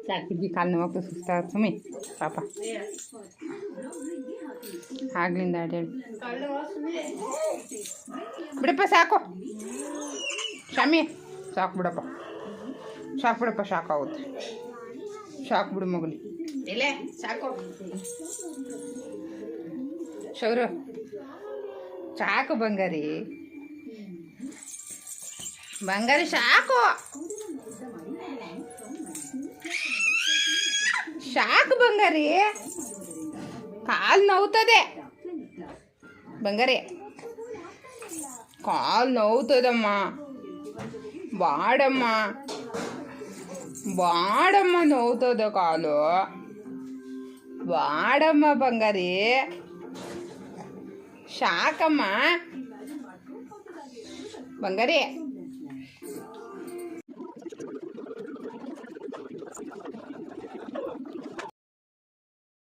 ಹುಡುಗಿ ಕಾಲು ನೋವಾಗ್ತು ಸುಸ್ತಾ ಸುಮ್ಮಿ ಪಾಪ ಆಗ್ಲಿಂದ ಅಡ್ಯಾಡಿ ಬಿಡಪ್ಪ ಸಾಕು ಶಾಮಿ ಸಾಕು ಬಿಡಪ್ಪ ಸಾಕಾಗುತ್ತೆ ಸಾಕು ಬಿಡು ಮಗಲಿ ಇಲ್ಲೇ ಸಾಕು ಶೌರು ಸಾಕು ಬಂಗಾರಿ ಸಾಕು ಸಾಕು ಬಂಗಾರಿ ಕಾಲು ನೋವ್ತದೆ ಬಂಗಾರಿ ಕಾಲು ನೋವ್ತದಮ್ಮ ಬಾಡಮ್ಮ ನೋವ್ತದ ಕಾಲು ಬಾಡಮ್ಮ ಬಂಗಾರಿ ಸಾಕಮ್ಮ ಬಂಗಾರಿ